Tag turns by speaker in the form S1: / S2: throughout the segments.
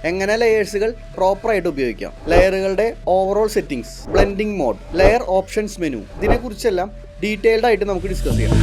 S1: എങ്ങനെ ലെയേഴ്സുകൾ പ്രോപ്പറായിട്ട് ഉപയോഗിക്കാം, ലെയറുകളുടെ overall settings, blending mode, layer options menu, ഇതിനെക്കുറിച്ചെല്ലാം ഡീറ്റെയിൽഡ് ആയിട്ട് നമുക്ക് ഡിസ്കസ് ചെയ്യാം.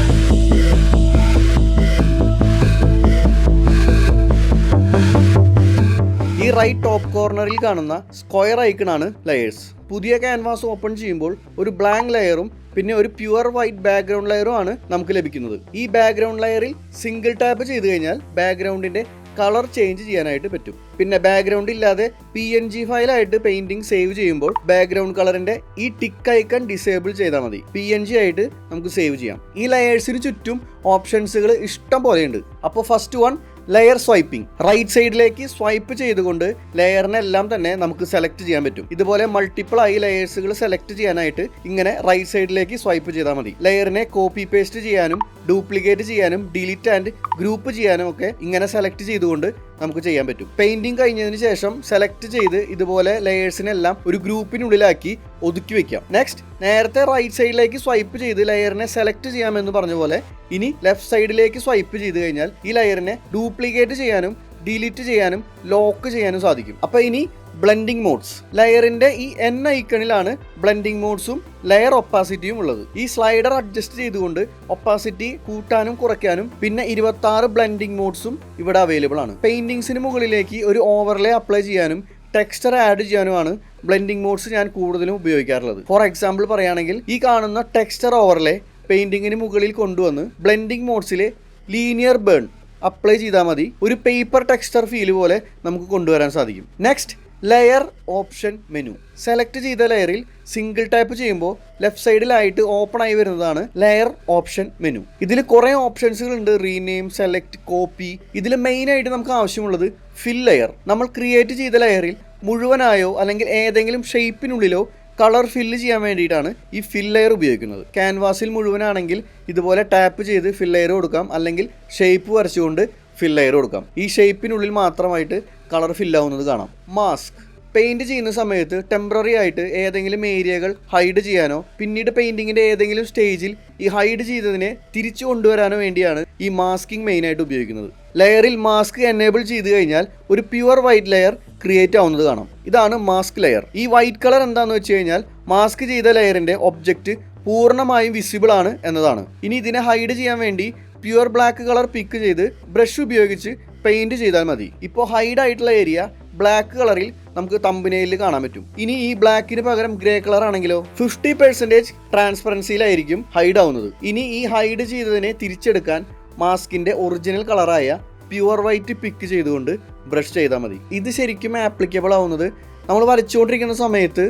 S1: ഈ റൈറ്റ് ടോപ്പ് കോർണറിൽ കാണുന്ന സ്ക്വയർ ഐക്കണാണ് ലെയേഴ്സ്. പുതിയ ക്യാൻവാസ് ഓപ്പൺ ചെയ്യുമ്പോൾ ഒരു ബ്ലാങ്ക് ലെയറും പിന്നെ ഒരു പ്യുവർ വൈറ്റ് ബാക്ക്ഗ്രൗണ്ട് ലെയറും ആണ് നമുക്ക് ലഭിക്കുന്നത്. ഈ ബാക്ക്ഗ്രൗണ്ട് ലെയറിൽ സിംഗിൾ ടാപ്പ് ചെയ്ത് കഴിഞ്ഞാൽ ബാക്ക്ഗ്രൗണ്ടിന്റെ കളർ ചേഞ്ച് ചെയ്യാനായിട്ട് പറ്റും. പിന്നെ ബാക്ക്ഗ്രൗണ്ട് ഇല്ലാതെ PNG ഫയലായിട്ട് പെയിന്റിംഗ് സേവ് ചെയ്യുമ്പോൾ ബാക്ക്ഗ്രൗണ്ട് കളറിന്റെ ഈ ടിക്ക് ഐക്കൺ ഡിസേബിൾ ചെയ്താൽ മതി. PNG ആയിട്ട് നമുക്ക് സേവ് ചെയ്യാം. ഈ ലെയേഴ്സിന് ചുറ്റും ഓപ്ഷൻസുകൾ ഇഷ്ടം പോലെയുണ്ട്. അപ്പോൾ first one, layer swiping. Right സൈഡിലേക്ക് സ്വൈപ്പ് ചെയ്തുകൊണ്ട് ലെയറിനെല്ലാം തന്നെ നമുക്ക് സെലക്ട് ചെയ്യാൻ പറ്റും. ഇതുപോലെ മൾട്ടിപ്പിൾ ആയി ലെയേഴ്സുകൾ സെലക്ട് ചെയ്യാനായിട്ട് ഇങ്ങനെ റൈറ്റ് സൈഡിലേക്ക് സ്വൈപ്പ് ചെയ്താൽ മതി. ലെയറിനെ കോപ്പി പേസ്റ്റ് ചെയ്യാനും ഡ്യൂപ്ലിക്കേറ്റ് ചെയ്യാനും ഡിലീറ്റ് ആൻഡ് ഗ്രൂപ്പ് ചെയ്യാനും ഒക്കെ ഇങ്ങനെ സെലക്ട് ചെയ്തുകൊണ്ട് നമുക്ക് ചെയ്യാൻ പറ്റും. പെയിന്റിംഗ് കഴിഞ്ഞതിന് ശേഷം സെലക്ട് ചെയ്ത് ഇതുപോലെ ലെയേഴ്സിനെല്ലാം ഒരു ഗ്രൂപ്പിനുള്ളിലാക്കി ഒതുക്കി വെക്കാം. നെക്സ്റ്റ്, നേരത്തെ റൈറ്റ് സൈഡിലേക്ക് സ്വൈപ്പ് ചെയ്ത് ലെയറിനെ സെലക്ട് ചെയ്യാമെന്ന് പറഞ്ഞ പോലെ ഇനി ലെഫ്റ്റ് സൈഡിലേക്ക് സ്വൈപ്പ് ചെയ്ത് കഴിഞ്ഞാൽ ഈ ലെയറിനെ ഡ്യൂപ്ലിക്കേറ്റ് ചെയ്യാനും ഡിലീറ്റ് ചെയ്യാനും ലോക്ക് ചെയ്യാനും സാധിക്കും. അപ്പോൾ ഇനി ബ്ലെൻഡിംഗ് മോഡ്സ്. ലെയറിന്റെ ഈ N ഐക്കണിലാണ് ബ്ലെൻഡിംഗ് മോഡ്സും ലെയർ ഒപ്പാസിറ്റിയും ഉള്ളത്. ഈ സ്ലൈഡർ അഡ്ജസ്റ്റ് ചെയ്തുകൊണ്ട് ഒപ്പാസിറ്റി കൂട്ടാനും കുറയ്ക്കാനും പിന്നെ 26 ബ്ലെൻഡിംഗ് മോഡ്സും ഇവിടെ അവൈലബിൾ ആണ്. പെയിന്റിങ്സിന് മുകളിലേക്ക് ഒരു ഓവർലേ അപ്ലൈ ചെയ്യാനും ടെക്സ്ചർ ആഡ് ചെയ്യാനുമാണ് ബ്ലെൻഡിംഗ് മോഡ്സ് ഞാൻ കൂടുതലും ഉപയോഗിക്കാറുള്ളത്. ഫോർ എക്സാമ്പിൾ പറയുകയാണെങ്കിൽ ഈ കാണുന്ന ടെക്സ്ചർ ഓവർലേ പെയിന്റിങ്ങിന് മുകളിൽ കൊണ്ടുവന്ന് ബ്ലെൻഡിംഗ് മോഡ്സിലെ ലീനിയർ ബേൺ അപ്ലൈ ചെയ്താൽ മതി. ഒരു പേപ്പർ ടെക്സ്ചർ ഫീൽ പോലെ നമുക്ക് കൊണ്ടുവരാൻ സാധിക്കും. Next, layer option menu. Select ചെയ്ത ലെയറിൽ സിംഗിൾ ടാപ്പ് ചെയ്യുമ്പോൾ ലെഫ്റ്റ് സൈഡിലായിട്ട് ഓപ്പൺ ആയി വരുന്നതാണ് ലെയർ ഓപ്ഷൻ മെനു. ഇതിൽ കുറേ ഓപ്ഷൻസുകൾ ഉണ്ട്. Rename, select, copy. ഇതിൽ മെയിനായിട്ട് നമുക്ക് ആവശ്യമുള്ളത് ഫിൽ ലെയർ. നമ്മൾ ക്രിയേറ്റ് ചെയ്ത ലെയറിൽ മുഴുവനായോ അല്ലെങ്കിൽ ഏതെങ്കിലും ഷേപ്പിനുള്ളിലോ കളർ ഫില്ല് ചെയ്യാൻ വേണ്ടിയിട്ടാണ് ഈ ഫിൽ ലെയർ ഉപയോഗിക്കുന്നത്. ക്യാൻവാസിൽ മുഴുവനാണെങ്കിൽ ഇതുപോലെ ടാപ്പ് ചെയ്ത് ഫിൽ ലെയർ കൊടുക്കാം, അല്ലെങ്കിൽ ഷേപ്പ് വരച്ചുകൊണ്ട് ഫിൽ ലെയർ കൊടുക്കാം. ഈ ഷേപ്പിനുള്ളിൽ മാത്രമായിട്ട് കളർ ഫില്ലാവുന്നത് കാണാം. മാസ്ക്. പെയിന്റ് ചെയ്യുന്ന സമയത്ത് ടെമ്പററി ആയിട്ട് ഏതെങ്കിലും ഏരിയകൾ ഹൈഡ് ചെയ്യാനോ പിന്നീട് പെയിന്റിങ്ങിന്റെ ഏതെങ്കിലും സ്റ്റേജിൽ ഈ ഹൈഡ് ചെയ്തതിനെ തിരിച്ചു കൊണ്ടുവരാനോ വേണ്ടിയാണ് ഈ മാസ്കിംഗ് മെയിനായിട്ട് ഉപയോഗിക്കുന്നത്. ലെയറിൽ മാസ്ക് എനേബിൾ ചെയ്ത് കഴിഞ്ഞാൽ ഒരു പ്യുവർ വൈറ്റ് ലെയർ ക്രിയേറ്റ് ആവുന്നത് കാണാം. ഇതാണ് മാസ്ക് ലെയർ. ഈ വൈറ്റ് കളർ എന്താണെന്ന് വെച്ച് കഴിഞ്ഞാൽ മാസ്ക് ചെയ്ത ലെയറിന്റെ ഒബ്ജക്റ്റ് പൂർണ്ണമായും വിസിബിൾ ആണ് എന്നതാണ്. ഇനി ഇതിനെ ഹൈഡ് ചെയ്യാൻ വേണ്ടി പ്യുവർ ബ്ലാക്ക് കളർ പിക്ക് ചെയ്ത് ബ്രഷ് ഉപയോഗിച്ച് പെയിന്റ് ചെയ്താൽ മതി. ഇപ്പോൾ ഹൈഡ് ആയിട്ടുള്ള ഏരിയ ബ്ലാക്ക് കളറിൽ നമുക്ക് തമ്പനയിലിൽ കാണാൻ പറ്റും. ഇനി ഈ ബ്ലാക്കിന് പകരം ഗ്രേ കളർ ആണെങ്കിലോ 50% ട്രാൻസ്പെറൻസിയിലായിരിക്കും ഹൈഡ് ആവുന്നത്. ഇനി ഈ ഹൈഡ് ചെയ്തതിനെ തിരിച്ചെടുക്കാൻ മാസ്കിന്റെ ഒറിജിനൽ കളറായ പ്യുവർ വൈറ്റ് പിക്ക് ചെയ്തുകൊണ്ട് ബ്രഷ് ചെയ്താൽ മതി. ഇത് ശരിക്കും ആപ്ലിക്കബിൾ ആവുന്നത് നമ്മൾ വരച്ചുകൊണ്ടിരിക്കുന്ന സമയത്ത്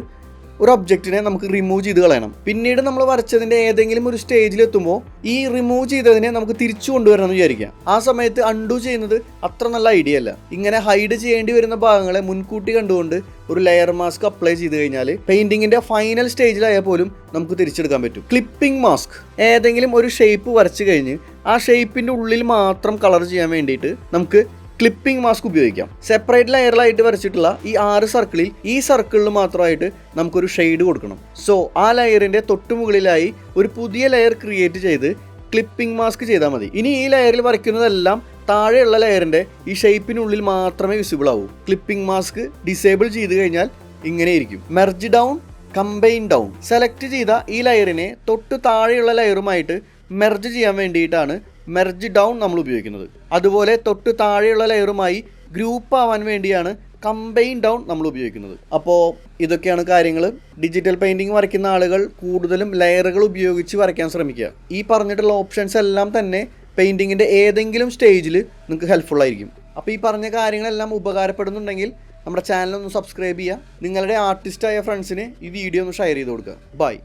S1: ഒരു ഒബ്ജക്റ്റിനെ നമുക്ക് റിമൂവ് ചെയ്ത് കളയണം. പിന്നീട് നമ്മൾ വരച്ചതിൻ്റെ ഏതെങ്കിലും ഒരു സ്റ്റേജിലെത്തുമ്പോൾ ഈ റിമൂവ് ചെയ്തതിനെ നമുക്ക് തിരിച്ചു കൊണ്ടുവരണം എന്ന് വിചാരിക്കാം. ആ സമയത്ത് അൺഡു ചെയ്യുന്നത് അത്ര നല്ല ഐഡിയ അല്ല. ഇങ്ങനെ ഹൈഡ് ചെയ്യേണ്ടി വരുന്ന ഭാഗങ്ങളെ മുൻകൂട്ടി കണ്ടുകൊണ്ട് ഒരു ലെയർ മാസ്ക് അപ്ലൈ ചെയ്ത് കഴിഞ്ഞാൽ പെയിന്റിങ്ങിന്റെ ഫൈനൽ സ്റ്റേജിലായാൽ പോലും നമുക്ക് തിരിച്ചെടുക്കാൻ പറ്റും. Clipping mask. ഏതെങ്കിലും ഒരു ഷേപ്പ് വരച്ചു കഴിഞ്ഞ് ആ ഷേപ്പിന്റെ ഉള്ളിൽ മാത്രം കളർ ചെയ്യാൻ വേണ്ടിയിട്ട് നമുക്ക് ക്ലിപ്പിംഗ് മാസ്ക് ഉപയോഗിക്കാം. സെപ്പറേറ്റ് ലെയറിലായിട്ട് വരച്ചിട്ടുള്ള ഈ 6 സർക്കിളിൽ ഈ സർക്കിളിൽ മാത്രമായിട്ട് നമുക്കൊരു ഷെയ്ഡ് കൊടുക്കണം. സോ ആ ലെയറിന്റെ തൊട്ടുമുകളിലായി ഒരു പുതിയ ലെയർ ക്രിയേറ്റ് ചെയ്ത് ക്ലിപ്പിംഗ് മാസ്ക് ചെയ്താൽ മതി. ഇനി ഈ ലെയറിൽ വരയ്ക്കുന്നതെല്ലാം താഴെയുള്ള ലെയറിന്റെ ഈ ഷേപ്പിനുള്ളിൽ മാത്രമേ വിസിബിൾ ആവൂ. ക്ലിപ്പിംഗ് മാസ്ക് ഡിസേബിൾ ചെയ്ത് കഴിഞ്ഞാൽ ഇങ്ങനെ ഇരിക്കും. Merge down, combine down. Select ചെയ്ത ഈ ലെയറിനെ തൊട്ട് താഴെയുള്ള ലെയറുമായിട്ട് മെർജ് ചെയ്യാൻ വേണ്ടിയിട്ടാണ് മെർജ് ഡൗൺ നമ്മൾ ഉപയോഗിക്കുന്നത്. അതുപോലെ തൊട്ട് താഴെയുള്ള ലെയറുമായി ഗ്രൂപ്പ് ആവാൻ വേണ്ടിയാണ് കമ്പൈൻ ഡൗൺ നമ്മൾ ഉപയോഗിക്കുന്നത്. അപ്പോൾ ഇതൊക്കെയാണ് കാര്യങ്ങൾ. ഡിജിറ്റൽ പെയിൻറ്റിങ് വരയ്ക്കുന്ന ആളുകൾ കൂടുതലും ലെയറുകൾ ഉപയോഗിച്ച് വരയ്ക്കാൻ ശ്രമിക്കുക. ഈ പറഞ്ഞിട്ടുള്ള ഓപ്ഷൻസ് എല്ലാം തന്നെ പെയിൻറ്റിങ്ങിൻ്റെ ഏതെങ്കിലും സ്റ്റേജിൽ നിങ്ങൾക്ക് ഹെൽപ്ഫുൾ ആയിരിക്കും. അപ്പോൾ ഈ പറഞ്ഞ കാര്യങ്ങളെല്ലാം ഉപകാരപ്പെടുന്നുണ്ടെങ്കിൽ നമ്മുടെ ചാനൽ ഒന്ന് സബ്സ്ക്രൈബ് ചെയ്യുക. നിങ്ങളുടെ ആർട്ടിസ്റ്റായ ഫ്രണ്ട്സിന് ഈ വീഡിയോ ഒന്ന് ഷെയർ ചെയ്ത് കൊടുക്കുക. ബൈ.